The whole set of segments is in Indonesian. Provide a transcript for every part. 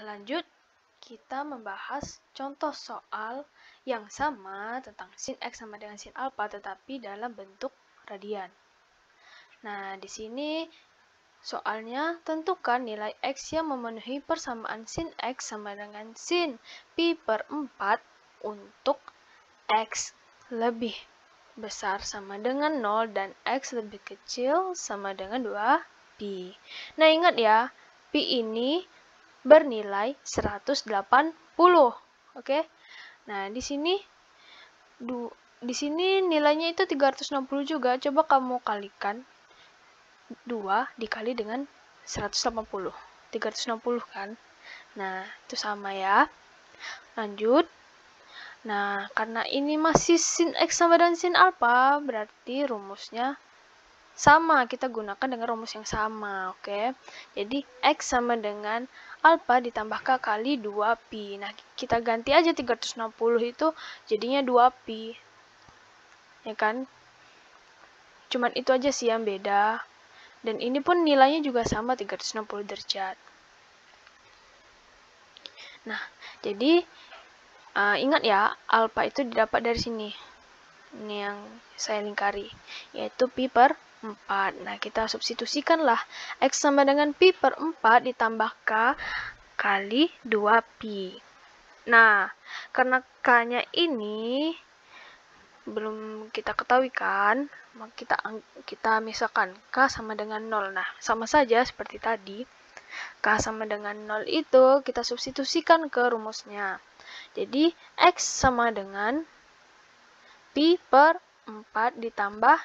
lanjut, kita membahas contoh soal yang sama tentang sin X sama dengan sin alfa tetapi dalam bentuk radian. Nah, di sini soalnya tentukan nilai X yang memenuhi persamaan sin X sama dengan sin pi per 4 untuk X lebih besar sama dengan 0 dan X lebih kecil sama dengan 2pi. Nah, ingat ya, pi ini bernilai 180. Oke. Nah, di sini nilainya itu 360 juga. Coba kamu kalikan 2 dikali dengan 180. 360 kan? Nah, itu sama ya. Lanjut. Nah, karena ini masih sin X sama dengan sin alfa, berarti rumusnya sama, kita gunakan dengan rumus yang sama, oke? Jadi, X sama dengan alfa ditambah K kali 2pi. Nah, kita ganti aja 360 itu jadinya 2pi. Ya kan? Cuman itu aja sih yang beda. Dan ini pun nilainya juga sama, 360 derajat. Nah, jadi ingat ya, alfa itu didapat dari sini. Ini yang saya lingkari, yaitu pi per 4. Nah, kita substitusikanlah X sama dengan pi per 4 ditambah K kali 2pi. Nah, karena K-nya ini belum kita ketahui kan, maka kita misalkan K sama dengan 0. Nah, sama saja seperti tadi. K sama dengan 0 itu kita substitusikan ke rumusnya. Jadi, X sama dengan pi per 4 ditambah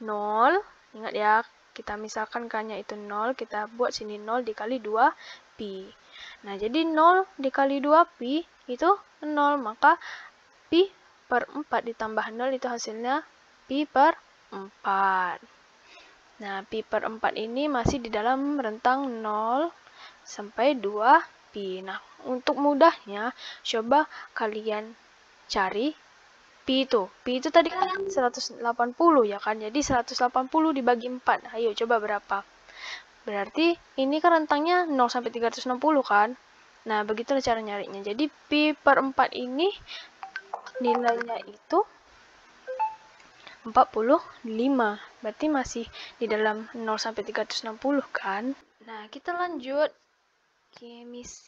0. Ingat ya, kita misalkan K-nya itu 0, kita buat sini 0 dikali 2pi. Nah, jadi 0 dikali 2pi itu 0, maka pi per 4 ditambah 0 itu hasilnya pi per 4. Nah, pi per 4 ini masih di dalam rentang 0 sampai 2pi. Nah, untuk mudahnya, coba kalian cari pi itu tadi kan 180 ya kan, jadi 180 dibagi 4, ayo coba berapa? Berarti ini kan rentangnya 0 sampai 360 kan. Nah, begitulah cara nyarinya. Jadi pi per 4 ini nilainya itu 45, berarti masih di dalam 0 sampai 360 kan. Nah, kita lanjut,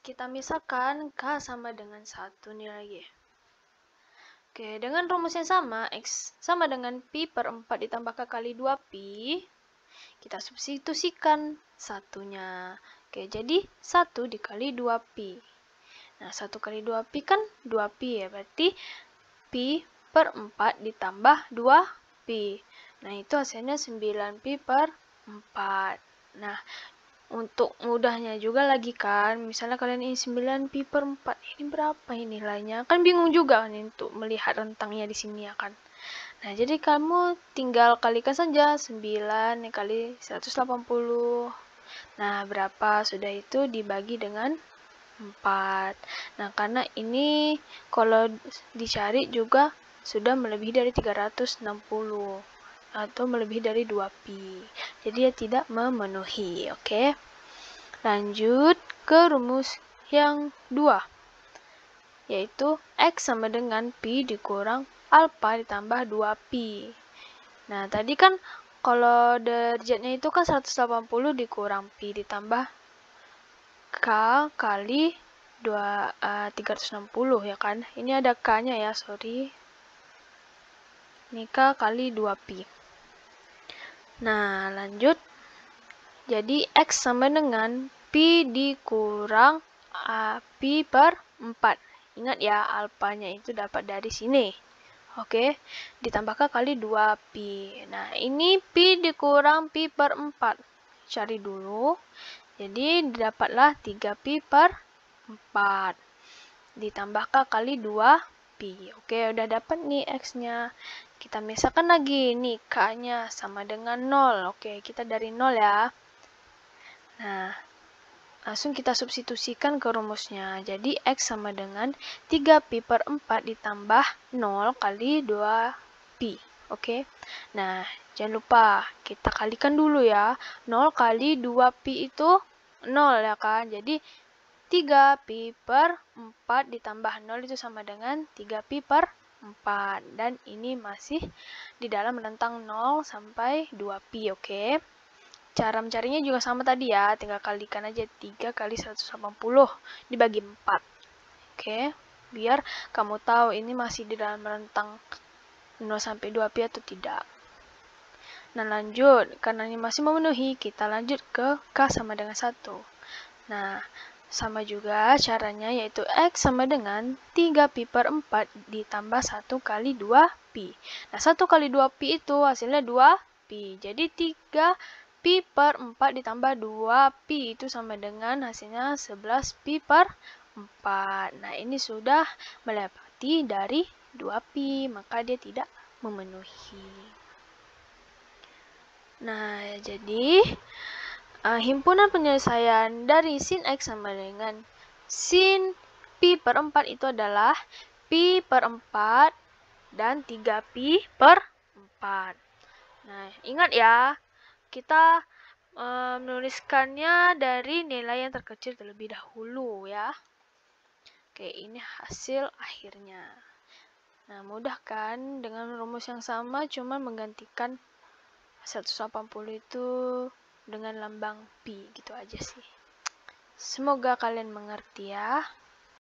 kita misalkan K sama dengan 1 nih lagi. Oke, dengan rumus yang sama, X sama dengan pi per 4 ditambah K kali 2pi, kita substitusikan satunya. Oke, jadi 1 dikali 2pi. Nah, 1 kali 2pi kan 2pi ya, berarti pi per 4 ditambah 2pi. Nah, itu hasilnya 9pi per 4. Nah, untuk mudahnya juga lagi kan, misalnya kalian ini 9pi per 4, ini berapa ini nilainya? Kan bingung juga nih untuk melihat rentangnya di sini ya kan. Nah, jadi kamu tinggal kalikan saja 9 kali 180. Nah, berapa? Sudah itu dibagi dengan 4. Nah, karena ini kalau dicari juga sudah melebihi dari 360 atau melebihi dari 2pi. Jadi ya tidak memenuhi, oke? Lanjut ke rumus yang 2, yaitu X sama dengan pi dikurang alfa ditambah 2pi. Nah, tadi kan kalau derajatnya itu kan 180 dikurang pi ditambah K kali 360 ya kan. Ini ada K-nya ya, sorry. Ini K kali 2pi. Nah, lanjut. Jadi, X sama dengan pi dikurang pi per 4. Ingat ya, alfanya itu dapat dari sini. Oke, ditambah K kali 2pi. Nah, ini pi dikurang pi per 4. Cari dulu. Jadi, didapatlah 3pi per 4. Ditambah K kali 2pi. Oke, udah dapat nih X-nya. Kita misalkan lagi, nih K-nya sama dengan 0. Oke, kita dari 0 ya. Nah, langsung kita substitusikan ke rumusnya. Jadi, X sama dengan 3pi per 4 ditambah 0 kali 2pi. Oke. Nah, jangan lupa kita kalikan dulu ya. 0 kali 2pi itu 0 ya kan. Jadi, 3pi per 4 ditambah 0 itu sama dengan 3pi per 4. Dan ini masih di dalam rentang 0 sampai 2pi, oke? Cara mencarinya juga sama tadi ya, tinggal kalikan aja 3 kali 180 dibagi 4. Oke, biar kamu tahu ini masih di dalam rentang 0 sampai 2pi atau tidak. Nah, lanjut. Karena ini masih memenuhi, kita lanjut ke K sama dengan 1. Nah, sama juga caranya, yaitu X sama dengan 3pi per 4 ditambah 1 kali 2pi. Nah, 1 kali 2pi itu hasilnya 2pi. Jadi 3pi per 4 ditambah 2pi itu sama dengan hasilnya 11pi per 4. Nah, ini sudah melewati dari 2pi, maka dia tidak memenuhi. Nah, jadi himpunan penyelesaian dari sin X sama dengan sin pi per 4 itu adalah pi per 4 dan 3pi per 4. Nah, ingat ya, kita menuliskannya dari nilai yang terkecil terlebih dahulu ya. Oke, ini hasil akhirnya. Nah, mudah kan dengan rumus yang sama, cuma menggantikan 180 itu dengan lambang pi, gitu aja sih. Semoga kalian mengerti ya.